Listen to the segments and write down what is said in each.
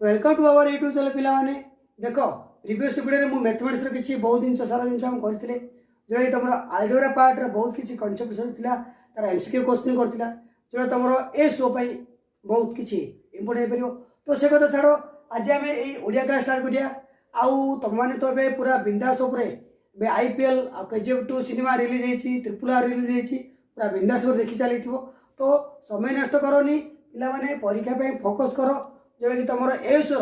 Welcome to our YouTube channel पिला माने देख प्रीवियस वीडियो में मैथमेटिक्स किसी बहुत जिन सारा जिन करते जोटा कि तुम आलजेब्रा पार्ट बहुत किसी कनसेप्ट था तार एमसीक्यू क्वेश्चन करता जोटा तुम ए शो बहुत किसी इम्पोर्टेंट हो तो से कथा छाड़ आज आम ओडिया क्लास स्टार्ट करिया आउ तुम मैंने तो ए पूरा बिंदास आईपीएल KGF 2 सिनेमा रिलीज होती RRR रिलीज होती पूरा बिंदास देखी चली तो समय नष्ट करनी पिला परीक्षा पे फोकस कर जोटा कि तुम एसर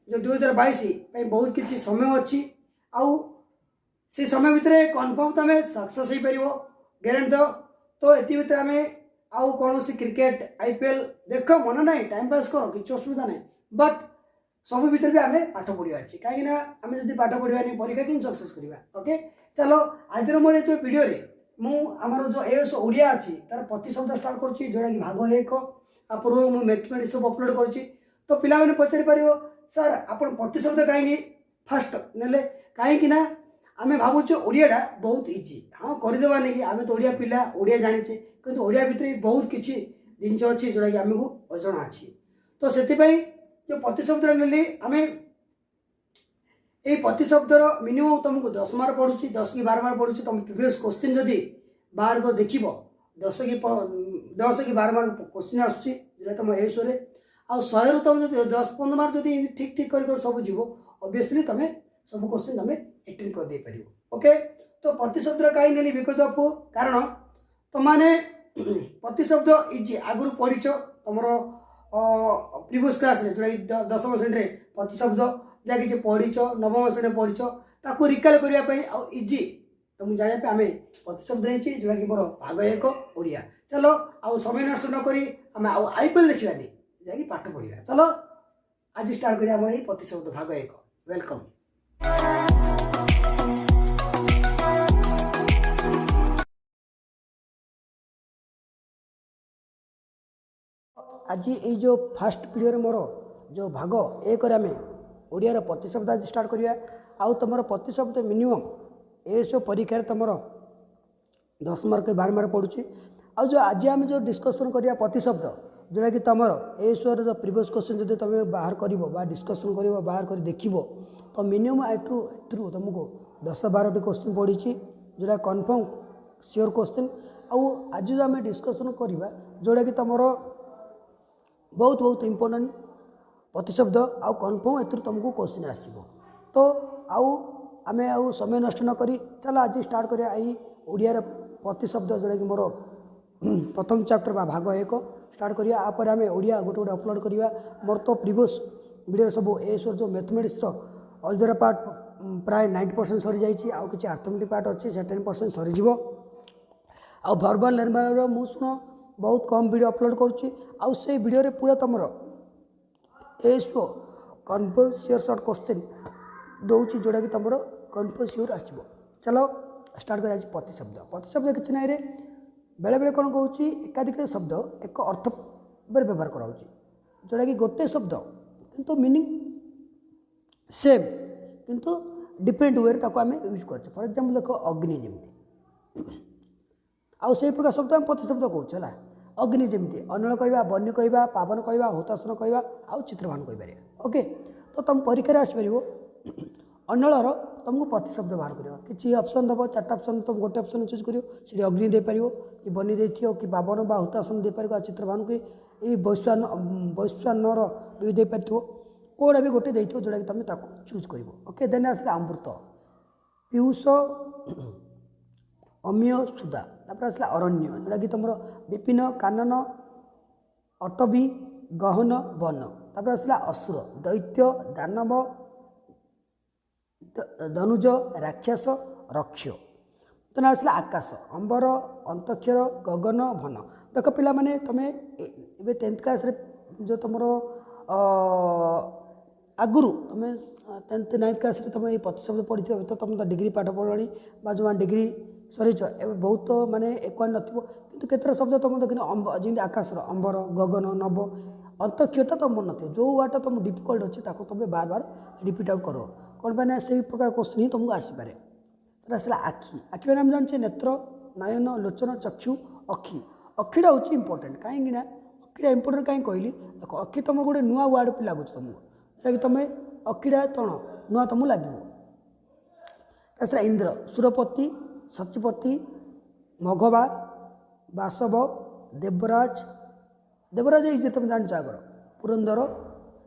जो 2022 बहुत किसी समय अच्छी आउ से समय भितर कन्फर्म तुम सक्सेस हो पार ग्यारंटी दो तो ये भितर आम आउ कौन क्रिकेट आईपीएल देख मन ना टाइम पास कर किसी असुविधा ना बट सब भितर भी आम पाठ पढ़ा अच्छी कहीं आम जो पाठ पढ़ानी परीक्षा कि सक्सेस करवा ओके चलो आज मोर जो वीडियो मुझे जो एस ओडिया अच्छी तार प्रतिशब्द स्टार्ट करुँच जोटा कि भाग एक पूर्व मुझे मैथमेटिक्स सब अपलोड करुँच तो पिला मैंने पचारि पार सर आप प्रतिशब्द कहीं फास्ट ने कहीं आम भावुचे ओडियाटा बहुत इजी हाँ करदेवानी कि आम तो ओडिया पिला ओडिया जाचे कि ओडिया भितर बहुत किसी जिनस अच्छी जोटा कि आमको अजଣା अच्छी तो से जो प्रतिशब्द ने आम ये प्रतिशब्दर मिनिमम तुमको 10 मार्क पड़ू 10 कि 12 मार्क पड़ू तुम प्रीवियस क्वेश्चन जदि बाहर को देख 10 कि 12 मार्क क्वेश्चन आसूँ तुम ए शो आउ 100 रु तुम 10-15 मार्क जब ठीक ठीक कर सब जीव ऑब्वियसली तुम सब क्वेश्चन तुम एटेंड कर दे पार ओके तो प्रतिशब्द कहीं नहीं बिकज ऑफ कारण तुमने प्रतिशब्द इजी आगुरी पढ़ी तुम प्रीवियस क्लास रे जोटा 10वीं श्रेणी प्रतिशब्द जहाँ किसी पढ़ी 9वीं श्रेणी पढ़ी ताकू रिकल करने इजी तुम जानापी आम प्रतिशब्द नहीं जोटा कि मोर भाग एक ओडिया चलो आउ समय नष्ट नक आम आईपीएल देखा जाकि पाठ पढ़ा चलो आज स्टार्ट करिया हमर प्रतिशब्द भाग एक वेलकम आज ये जो फास्ट वीडियो मोर जो भाग एक आम ओडिया प्रतिशब्द आज स्टार्ट करिया आउ तुम प्रतिशब्द मिनिमम एसो परीक्षा तुम 10 मार्क 12 मार्क पड़ुची आ जो आज आम जो डिस्कसन करिया प्रतिशब्द जोटा कि तुम एसोर जो प्रीवियस क्वेश्चन जब तुम बाहर कर डिस्कसन कर बाहर कर देख तो मिनिमम एट्रु तुमको 10-12 क्वेश्चन पड़ी जोटा कन्फर्म सियोर क्वेश्चन आउ आज जो आम डिस्कसन करवा जोटा कि तुम बहुत बहुत इम्पोर्टेंट प्रतिशब्द आउ कन्फर्म ए तुमको क्वेश्चन आसो तो आउ आम आउ समय नष्ट न करी चलो आज स्टार्ट करिया आई ओडिया प्रतिशब्द जोटा कि मोर प्रथम चैप्टर बा भाग एक स्टार्ट करिया आप आम ओडिया गोटे गोटे अपलोड करिया मोर तो प्रीवियस वीडियो सब एसोर जो मैथमेटिक्स अलजेब्रा पार्ट प्राय 90% सरी जाइए आउ किसी अर्थमेटिक पार्ट अच्छे से 10% सरीज आउ भर्बाल लर्निंग मु शुण बहुत कम वीडियो अपलोड करुँची आउ से वीडियो रे पूरा तुम एसो कन्फर्म सियोर सर्ट क्वेश्चन दौची जोटा कि तुम कन्फर्म सियोर आसो चलो स्टार्ट कर प्रतिशब्द प्रतिशब्द किसी ना बेले बेले कौन कहूँ एकाधिक शब्द एक अर्थ पर व्यवहार कराऊँ जोटा कि गोटे शब्द किंतु मीनिंग सेम किंतु डिफरेंट वे आम यूज कर फॉर एग्जांपल देख अग्नि जमी आउ से प्रकार शब्द आम प्रतिशब्द कहूँ है अग्नि जमी अनल कहवा बन्य कहवा पावन कहवा हुतासन कहवा आउ चित्रभान कहीपर ओके तो तुम परीक्षा आसपर अनलर तुमको प्रतिशब्द बाहर कर किसी ऑप्शन दब 4टा ऑप्शन तुम गोटे ऑप्शन चूज कर अग्नि दे पार कि बनी दे कि पावन बा हुतासन दे पार चित्रभान को ये वैश्वानर भी दे पार कौड़ा भी गोटे देते जोटा कि तुम चूज कर ओके देन आस अमृत पीयूष अमीय सुधा तापर आसला अरण्य जोटा कि तुम विपिन कानन अटवी गहन वन तापर आसला असुर दैत्य दानव धनुज राक्षस रक्ष तो आसला आकाश अंबर अंतक्षर गगन भन देख पिला माने तुम ए 10th क्लास जो तुम आगुरी तुम 10th 9th क्लास तुम ये प्रतिशब्द पढ़ी तो तुम तो डिग्री पाठ पढ़ी जो डिग्री सरीच बहुत माने एक्वान नथिबो केतरा शब्द तुम देखने जमी आकाशर अंबर गगन नभ अंतक्षरटा तुम मन न जो वार्डटा तुम डिफिकल्ट अच्छे तुम बार बार रिपीट आउट कर कौन पे से प्रकार क्वेश्चन ही तुमको आसपे आसला आखि आखि मैंने आम जाने नेत्र नयन लोचन चक्षु अखि अखिटा हूँ इम्पोर्टेंट कहीं अखिटा इम्पोर्टेंट कहीं कहली देख अखि तुम गोटे नुआ वार्ड पे लगुच तुमको जोटा कि तुम अखिड़ा तण नुआ तुमको लगे तासरा इंद्र सुरपति सचिपति मघवा बासव देवराज देवराज इजे तुम जान आगर पुरंदर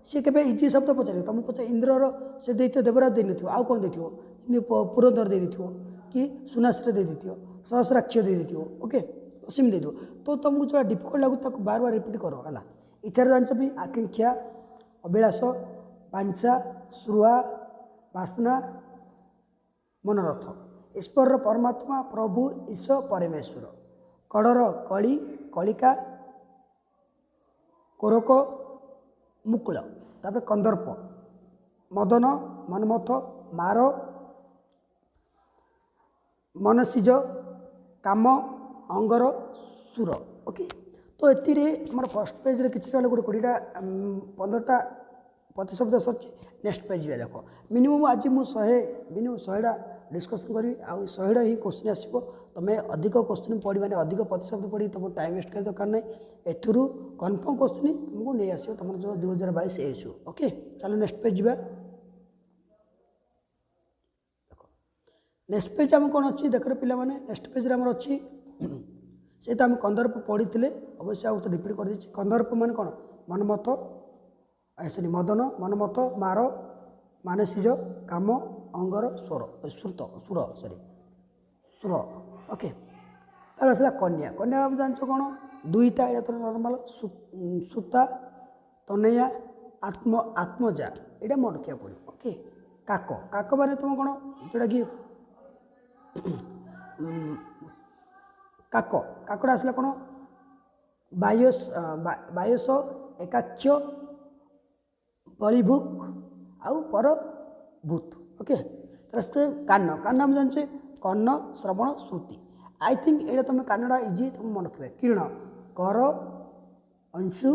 सी के इजी शब्द पचार तुम पचार इंद्रर से देवराज दे नथियो आउ कौन देथियो पुरंदर दे देथियो कि सुनाश्र दे देथियो सहस्राक्ष दे देथियो ओके तो सिम दे दो तो तुमको जो डिफिकल्ट लगू ताको बार बार रिपीट करो है इच्छार जान भी आकांक्षा अभिलाष बांछा श्रुआ वासना मनोरथ ईश्वर परमात्मा प्रभु ईश्वर परमेश्वर कड़र कली कलिका कोरक मुकुल तापर कंदर्प मदन मनमथ मार मनसिज काम अंगर सुर ओके तो ये आम फर्स्ट पेज रे किसी गोटे 20टा 15टा प्रतिशब्द सर नेक्स्ट पेज भी देख मिनिमम आज मुझे मिनिमम 100टा डिस्कसन करी आउ 100टा ही क्वेश्चन आसो तुम्हें अधिक क्वेश्चन पढ़ी मैंने अधिक प्रतिशब्द पढ़ी तुम टाइम वेस्ट कर दरकार ना एथुरु कन्फर्म क्वेश्चन तुमको नहीं आसो तुम जो 2022 एसु ओके चलो नेक्स्ट पेज जा नेक्स्ट पेज आम कौन अच्छी देख पे मैंने नेक्स्ट पेज आम अच्छी से तो आम कंदर्प पढ़ी अवश्य आउ तो रिपीट कर दीजिए कंदर्प मान कौन मनमथ सॉरी मदन मनमथ मार मानसिज काम अंगर स्वर श्रुत सुर सॉरी सुर ओके तार आसला कन्या कन्या आप जान कौन दुईटा ये तो नॉर्मल सुता तनया आत्म आत्मजा यहाँ मन रखा पड़े ओके काक काक माने तुम कौन जोटा कि काक काकड़ा आसला कौन बायस एकाक्ष बलिभुक आउ पर भूत ओके कान कान हम जानचे कर्ण श्रवण श्रुति आई थिंक ये तुम कानडा इजी तुम मन रखिए किरण कर अंशु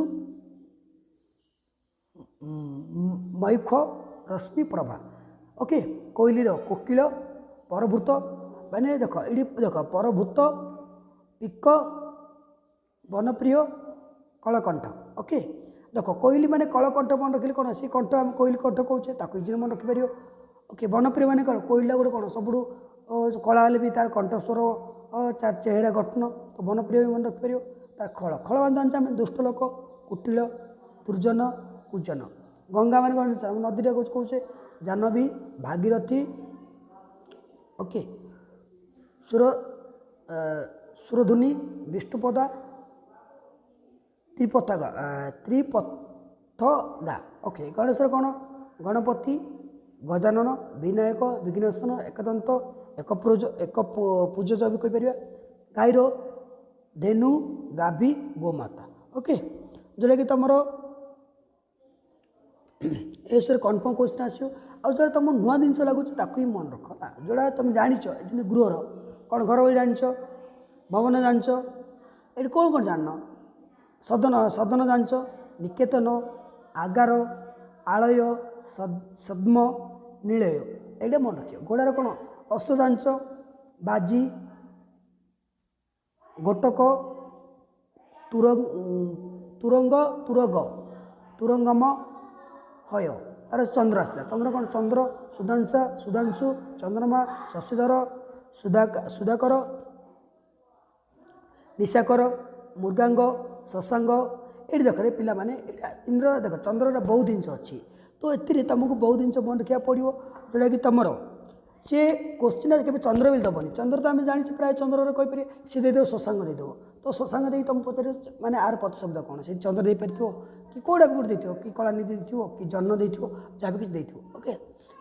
मयूख रश्मि प्रभा ओके कोइलीर कोकिल परभूत माने देख ये देख परभूत पिक वनप्रिय कलकंठ ओके देख कोइली माने कलकंठ मन रखिले कौन सी कंठ आम कोइली कंठ कौचे ताको इजी मन रखिपर ओके वनप्रिय माने कौन कोइला गोटे कौन सब कला हेल्ले भी तार कंठस्वर चेहरा गठन तो वनप्रिय भी मन रखिपर तार खल खल मान जानते आम दुष्ट लोक कुटिल दुर्जन कुजन गंगा मान कौन नदी कौचे जानवी भागीरथी ओके सुरधुनी विष्णुपदा त्रिपथगा ओके गणेश कौन गणपति गजानन विनायक विघ्नेशन एकदंत एक पूजज भी कहीपर गाईर धेनु गाभी गोमाता ओके जोटा कि तुम ये कन्फर्म क्वेश्चन आसो आउ जो तुम नुआ जिन लगुच ताकू ही मन रख जोड़ा तुम जाच गृहर कौन घर बोली जाच भवन जाच ये कौन कौन जान सदन सदन जाच निकेतन आगार आलय सद्म नीलय ये मन रख घोड़ार कौन अश्व जाच बाजी गोटक तुरंग तुरग तुरंगम हय तार चंद्र आसला चंद्र कौन चंद्र सुधांशा सुधांशु चंद्रमा शशिधर सुधाकर निशाकर मृगांग शशांग ये देख रे पिला माने इंद्र देख चंद्र बहुत जिनस अच्छी तो ये तुमको बहुत जिन मन रखा पड़ो जोटा कि तुम सी क्वेश्चन के चंद्र भी दबनी चंद्र तो आम जानी प्राय चंद्र कहीपर सी देदेव शशांग देदेव तो शशांग दे तुम पचार माने आर प्रतिशब्द कौन से चंद्र दे पार कि कौटा भी गोटे देव कि कलानिधि देव कि जन्म दे जहाँ भी किसी दे ओके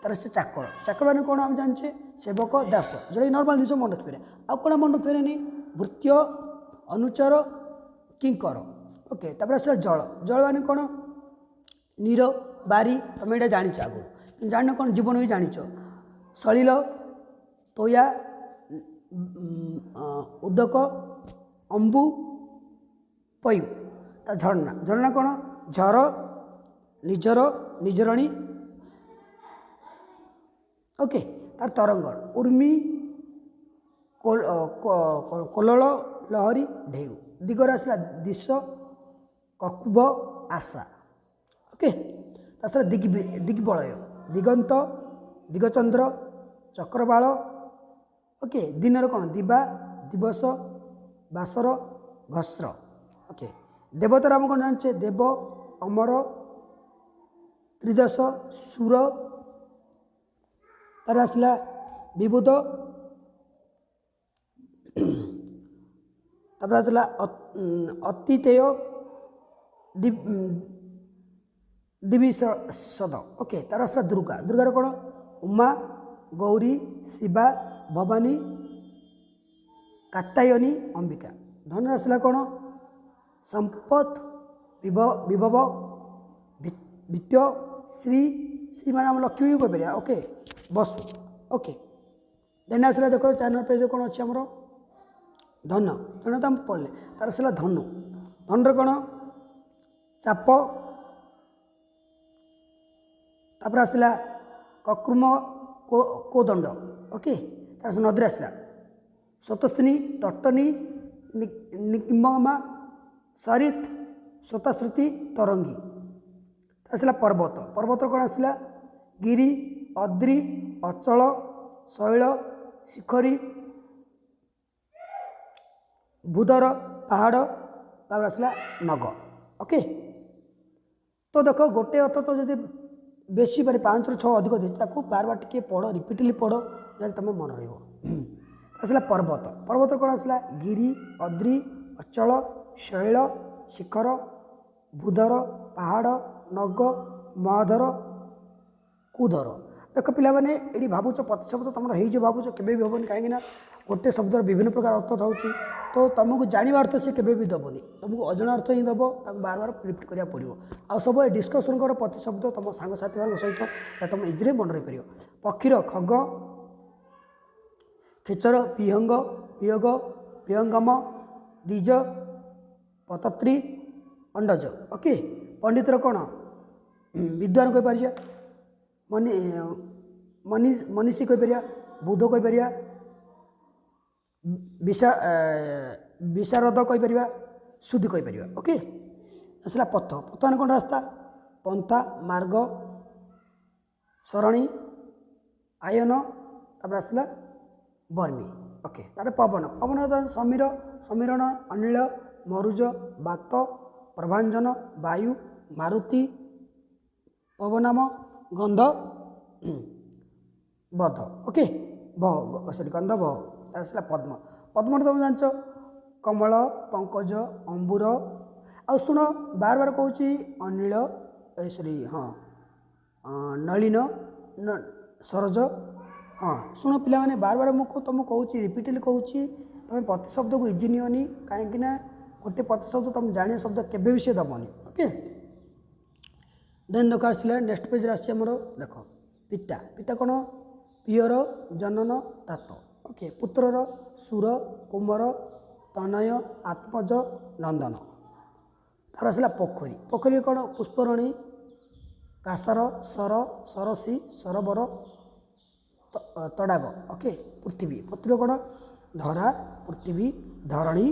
तार से चाकर चाकर मैंने कौन आम जाने सेवक दास जोटा नर्माल जिन मन रखिपे आउ कौन मन रखिपे भृत्य अनुचर किंकर ओके तापर आसला जल जल माने कौन नीर बारी तुम यहाँ जाच आगुरी जान कौन जीवन भी जाच सलिल तोया उदक अंबु पयु ता झरना झरना कौन झर निजर निजरणी ओके तार तरंग उर्मी कोलल लहरी ढेउ दिगर आसला दिश ककुब आशा ओके ତାସଲା ଦିଗ୍ବଳୟ ଦିଗନ୍ତ ଦିଗଚନ୍ଦ୍ର ଚକ୍ରବାଳ ଓକେ ଦିନର କ'ଣ ଦିବା ଦିବସ ବାସର ଘସ୍ର ଓକେ ଦେବତାର ଆମେ କ'ଣ ଜାଣିଛେ ଦେବ ଅମର ତ୍ରିଦଶ ସୁର ତାର ଆସିଲା ବିବୁଧ ତାପରେ ଆସିଲା ଅତିତେୟ ଦିବିସଦ ଓକେ ତାର ଆସିଲା ଦୁର୍ଗାର କ'ଣ ଉମା ଗୌରୀ ଶିବା ଭବାନୀ କାତ୍ୟାୟନୀ ଅମ୍ବିକା ଧନୁର ଆସିଲା କ'ଣ ସମ୍ପଦ ବିଭବ ଭିତ୍ୟ ଶ୍ରୀ ମାନେ ଆମ ଲକ୍ଷ୍ମୀ ବି କହିପାରିବା ଓକେ ବସୁ ଓକେ ଦେନ୍ ଆସିଲା ଦେଖ 4 ନମ୍ବର ପେଜ୍ କ'ଣ ଅଛି ଆମର ଧନ ତ ଆମେ ପଢ଼ିଲେ ତାର ଆସିଲା ଧନୁର କ'ଣ ଚାପ ତାପରେ ଆସିଲା କକୃମ କୋଦଣ୍ଡ ଓକେ ତାର ନଦୀରେ ଆସିଲା ସ୍ୱତସ୍ଥିନୀ ତଟନୀ ନିଗମା ସରିତ ସ୍ୱତାଶ୍ରୁତି ତରଙ୍ଗୀ ଆସିଲା ପର୍ବତ କ'ଣ ଆସିଲା ଗିରି ଅଦ୍ରି ଅଚଳ ଶୈଳ ଶିଖରୀ ଭୂଧର ପାହାଡ଼ ତାପରେ ଆସିଲା ନଗ ଓକେ ତ ଦେଖ ଗୋଟେ ଅର୍ଥ ତ ଯଦି ବେଶୀ ମାନେ 5ରୁ 6 ଅଧିକ ଦେଇଛି ତାକୁ ବାରବାର ଟିକେ ପଢ଼ ରିପିଟଲି ପଢ଼ ଯାହାକି ତୁମ ମନେ ରହିବ ଆସିଲା ପର୍ବତ କ'ଣ ଆସିଲା ଗିରି ଅଦ୍ରି ଅଚଳ ଶୈଳ ଶିଖର ଭୂଧର ପାହାଡ଼ ନଗ ମହାଧର କୁଧର ଦେଖ ପିଲାମାନେ ଏଠି ଭାବୁଛ ପ୍ରତିଶବ୍ଦ ତୁମର ହେଇଯିବ ଭାବୁଛ କେବେ ବି ହେବନି କାହିଁକିନା ଗୋଟେ ଶବ୍ଦର ବିଭିନ୍ନ ପ୍ରକାର ଅର୍ଥ ଥାଉଛି ତ ତୁମକୁ ଜାଣିବା ଅର୍ଥ ସେ କେବେ ବି ଦେବନି ତୁମକୁ ଅଜଣା ଅର୍ଥ ହିଁ ଦେବ ତାକୁ ବାରବାର ରିପିଟ୍ କରିବାକୁ ପଡ଼ିବ ଆଉ ସବୁବେଳେ ଡିସ୍କସନ୍ କର ପ୍ରତିଶବ୍ଦ ତୁମ ସାଙ୍ଗସାଥିମାନଙ୍କ ସହିତ ତୁମ ଇଜିରେ ମନେ ରହିପାରିବ ପକ୍ଷୀର ଖଗ ଖେଚର ବିହଙ୍ଗ ବିୟୋଗ ବିହଙ୍ଗମ ଦ୍ୱିଜ ପତତ୍ରୀ ଅଣ୍ଡଜ ଓକେ ପଣ୍ଡିତର କ'ଣ ବିଦ୍ୱାନ କହିପାରିବା ମନୀଷୀ କହିପାରିବା ବୁଦ୍ଧ କହିପାରିବା ବିଶାରଦ କହିପାରିବା ସୁଧି କହିପାରିବା ଓକେ ଆସିଲା ପଥ ମାନେ କ'ଣ ରାସ୍ତା ପନ୍ଥା ମାର୍ଗ ସରଣୀ ଆୟନ ତାପରେ ଆସିଲା ବର୍ମୀ ଓକେ ତାପରେ ପବନ ସମୀରଣ ଅନିଳ ମରୁଜ ବାତ ପ୍ରଭାଞ୍ଜନ ବାୟୁ ମାରୁତି ପବନାମ ଗନ୍ଧ ବଧ ଓକେ ଗନ୍ଧ ବହ ତାର ଆସିଲା ପଦ୍ମରେ ତୁମେ ଜାଣିଛ କମଳ ପଙ୍କଜ ଅମ୍ବୁର ଆଉ ଶୁଣ ବାର କହୁଛି ଅନିଳ ନଳିନ ସରୋଜ ଶୁଣ ପିଲାମାନେ ବାର ମୁଁ ତୁମକୁ କହୁଛି ରିପିଟେଡ଼ଲି କହୁଛି ତୁମେ ପ୍ରତିଶବ୍ଦକୁ ଇଜି ନିଅନି କାହିଁକିନା ଗୋଟେ ପ୍ରତିଶବ୍ଦ ତୁମେ ଜାଣିବା ଶବ୍ଦ କେବେ ବି ସେ ଦେବନି ଓକେ ଦେନ୍ ଦେଖ ଆସିଲା ନେକ୍ସଟ ପେଜ୍ରେ ଆସିଛି ଆମର ଦେଖ ପିତା କ'ଣ ପିୟର ଜନନ ତାତ ଓକେ ପୁତ୍ରର ସୁର କୁମର ତନୟ ଆତ୍ମଜ ନନ୍ଦନ ତାର ଆସିଲା ପୋଖରୀ କ'ଣ ପୁଷ୍ପରଣୀ କାସର ସର ସରସୀ ସରୋବର ତଡ଼ାଗ ଓକେ ପୃଥିବୀ କ'ଣ ଧରା ପୃଥିବୀ ଧରଣୀ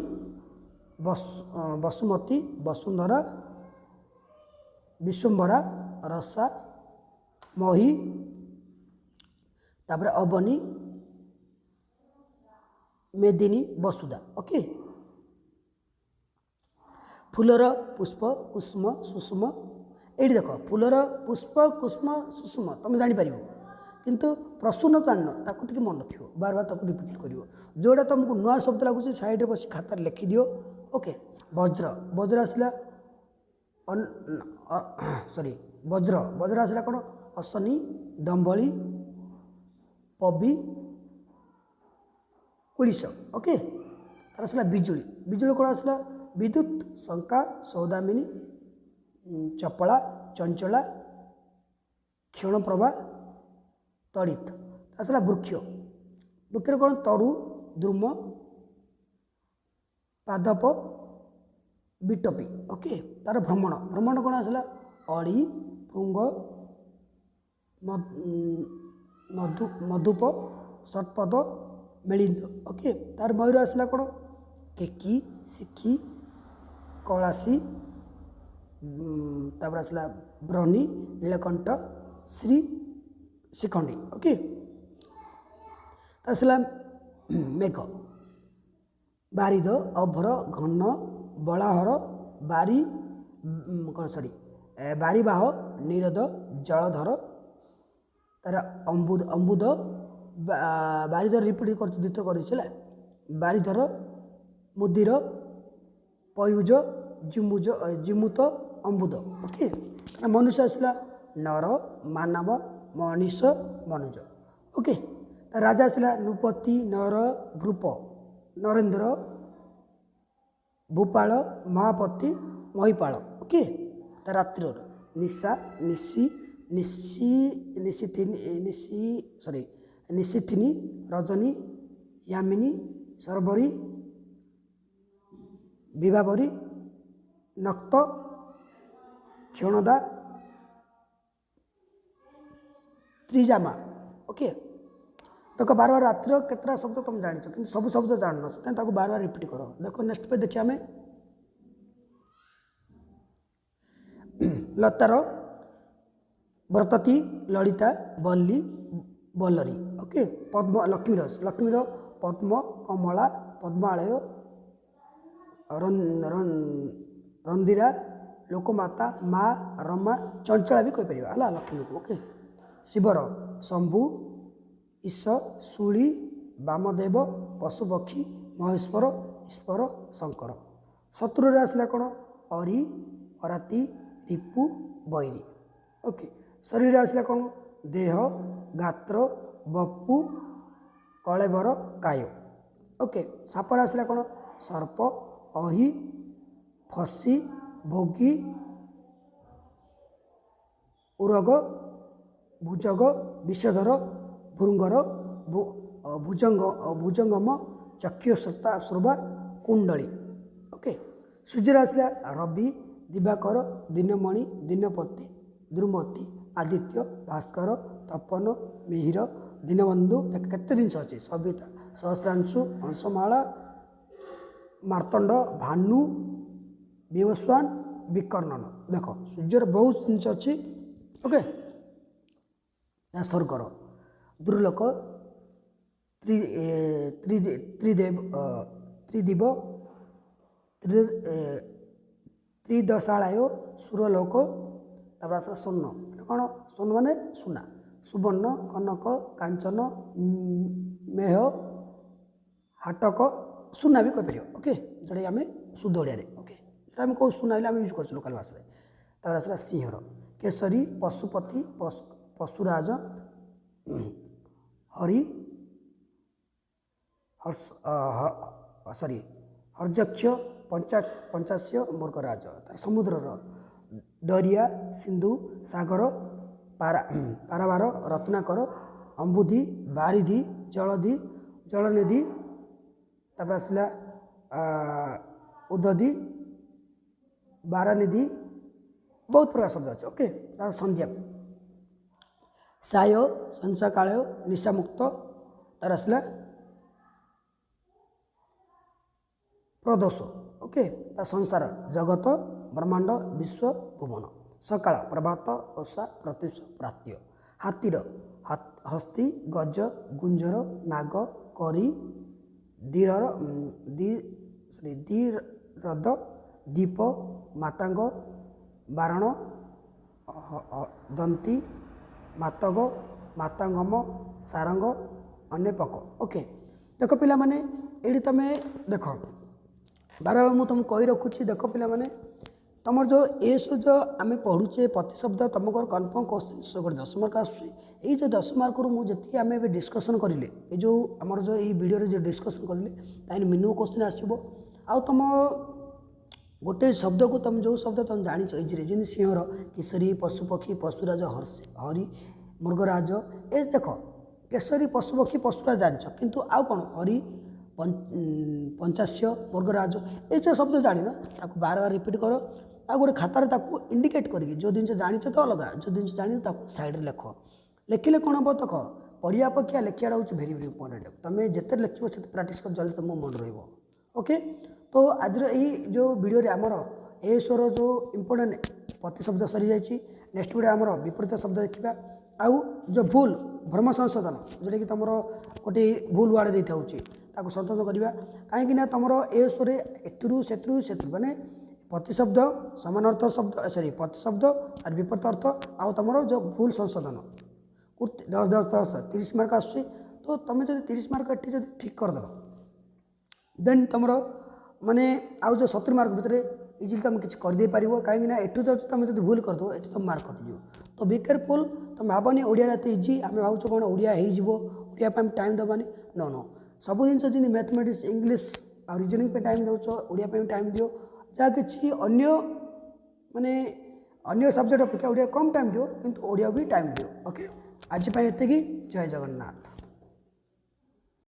ବସୁମତୀ ବସୁନ୍ଧରା ବିଶ୍ୱମ୍ବରା ରସା ମହି ତାପରେ ଅବନୀ ମେଦିନୀ ବସୁଧା ଓକେ ଫୁଲର ପୁଷ୍ପ କୁସୁମ ସୁଷୁମ ଏଇଠି ଦେଖ ଫୁଲର ପୁଷ୍ପ କୁସୁମ ସୁଷୁମ ତୁମେ ଜାଣିପାରିବ କିନ୍ତୁ ପ୍ରସୂନ ଜାଣିନ ତାକୁ ଟିକେ ମନେ ରଖିବ ବାର ତାକୁ ରିପିଟ୍ କରିବ ଯେଉଁଟା ତୁମକୁ ନୂଆ ଶବ୍ଦ ଲାଗୁଛି ସାଇଡ଼୍ରେ ବସି ଖାତାରେ ଲେଖିଦିଅ ଓକେ ବଜ୍ର ଆସିଲା ବଜ୍ର ଆସିଲା କ'ଣ ଅଶନି ଦମ୍ଭଳି ପବି କୁଳିଶ ଓକେ ତାର ଆସିଲା ବିଜୁଳି କ'ଣ ଆସିଲା ବିଦ୍ୟୁତ୍ ଶଙ୍କା ସୌଦାମିନୀ ଚପଳା ଚଞ୍ଚଳା କ୍ଷଣପ୍ରଭା ତଡ଼ିତ ଆସିଲା ବୃକ୍ଷରେ କ'ଣ ତରୁ ଦ୍ରୁମ ପାଦପ ବିଟପି ଓକେ ତାର ଭ୍ରମଣ କ'ଣ ଆସିଲା ଅଳି ପୃଙ୍ଗ ମଧୁପ ଷଟ୍ପଦ ମିଳିନ୍ଦ ଓକେ ତାର ମୟୂର ଆସିଲା କ'ଣ କେକି ଶିଖି କଳାସୀ तापर आसला ब्रनी नीलकंठ श्री शिखंडी ओके आसला मेघ बारिद अभर घन बलाहर बारी कौन सॉरी बारीबाह निरद जलधर तार अम्बुद अम्बुद बारिधर रिपीट कर द्वितीय कर बारिधर मुदिर पयुज जिमुज जिमुत अम्बुद ओके मनुष्य आसला नर मानव मनीष मनुज ओके राजा आसला नृपति नर भ्रूप नरेन्द्र भूपाल महापति महिपाल ओके रात्रि निशा निशी निशी निशिथिनी रजनी यामिनी सरबरी विभावरी नक्त क्षणदा त्रिजामा ओके देखो बार बार रात्रि केतरा शब्द तुम जान कि सब शब्द जान से बार बार रिपीट करो देखो नेक्स्ट पे देखिए आम लतार व्रतती ललिता बल्ली बल्लरी ओके पद्म लक्ष्मीर पद्म कमला पद्मालय रंदिरा लोकमाता माँ रमा चंचला भी कहीपर है लक्ष्मी को ओके शिवर शंभु ईश शूली वामदेव पशुपक्षी महेश्वर ईश्वर शंकर शत्रु आसला कौन अरी अराती रिपु बैरी ओके शरीर आसला कौन देह गात्र बपु कलेबर काय ओके सापर आसला कौन सर्प अहि फसी भोगी उरग भुजग विषधर भृंगर भुजंगम चक्षुश्रोता श्रुवा कुंडली ओके सूर्य आसला रवि दिवाकर दिनमणि दिनपति द्रुमती आदित्य भास्कर तपन मिहिर दीनबंधु देख केते जिनस अच्छे सविता सहस्रांशु अंशमाला मार्तंड भानु विवस्वान विकर्णन देख सूर्यर बहुत जिनस अच्छी ओके स्वर्गर दुर्लोक त्रिदेव त्रिदशालय सुरलोक तापर आसला स्वर्ण कौन स्वर्ण माने सुना सुवर्ण कनक कांचन मेह हाटक सुना भी कहीपर ओके जोटा आम शुद्ध ओडिया ओके जो आम कौ सुना आम यूज कर लोकाल भाषा तापर आसला सिंहर केसरी पशुपति पशुराज हरि सॉरी हर्जक्ष पंचाश्य मृगराज तार समुद्र दरिया सिंधु सागर पारावार रत्नाकर अम्बुधि बारिधि जलधि जलनिधि तापर आसला उदधि बारानिधि बहुत प्रकार शब्द अच्छे ओके तार संध्या साय संसाकालय निशामुक्त तार आसला प्रदोष ओके ता संसार जगत ब्रह्मांड विश्व भुवन सकाळ प्रभात ओषा प्रत्युष प्रात्य हाथीर हस्ती गज गुंजर नाग करी दीरद दीप मातांग बारण दंती मातग मातांगम सारंग अनेपक ओके देख पिला माने एडी तमे देख बार बार मुझे तुमको कही रखुच्छी देख पिला माने तुमर जो ये सब जो आम पढ़ुचे प्रति शब्द तुमको कन्फर्म क्वेश्चन गोटे 10 मार्क आसूँ ये जो 10 मार्क रु मुझे आम ए डिस्कसन करें ये जो आमर जो ये वीडियो जो डिस्कसन करें ताकि मिनिमम क्वेश्चन आसो आ तुम गोटे शब्द को तुम जो शब्द तुम जान इजिरे जमी सिंहर किशोरी पशुपक्षी पशुराज हरि मृगराज ए देख केशरी पशुपक्षी पशुराज जान किंतु आउ कौन हरि पंचाश्य मृगराज ये जो शब्द जान ताको बार बार रिपीट कर आ गोटे खातार इंडिकेट करके जो जिन जानी तो अलग जो जिन जानी साइड लिख लिखिले कौन हम देख पढ़िया अपेक्षा लिखा हूँ भेरी भेरी इंपोर्टेंट तुम जिते लिख से प्राक्ट कर जल्दी तुम मन रही ओके तो आज यही जो वीडियो आमर ए स्वर जो इम्पोर्टाट प्रतिशब्द सरी जाइए नेक्स्ट वीडियो आमर विपरीत शब्द देखा आउ जो भूल भ्रम संशोधन जोटा कि तुम गोटे भूल वार्ड दे ताको संशोधन करवा कहीं तुम ए स्वर से माने प्रतिशब्द समान अर्थ शब्द सॉरी प्रतिशब्द और विपरीत अर्थ आउ तुम जो भूल संशोधन 10 30 मार्क आस तो तुम जो 30 मार्क ये ठीक करदेव देन तुम माने आउ जो 70 मार्क भितर इजिली तुम किसी करदे पार कहीं एठू तो तुम जो भूल करदेव ये तुम मार्क कटिज तो बी केयरफुल तुम भावनी ओडिया एत इजी आम भावुँ कौन ओडिया होडिया टाइम देवानी नो नो सब जिन मैथमेटिक्स इंग्लीश आ रिजनिंग टाइम दौच ओडिया टाइम दियो जहाँ कि अन्य माने अन्य सब्जेक्ट अपेक्षा ओडिया कम टाइम दियो किंतु ओडिया भी टाइम दियो ओके आज एतिकी जय जगन्नाथ।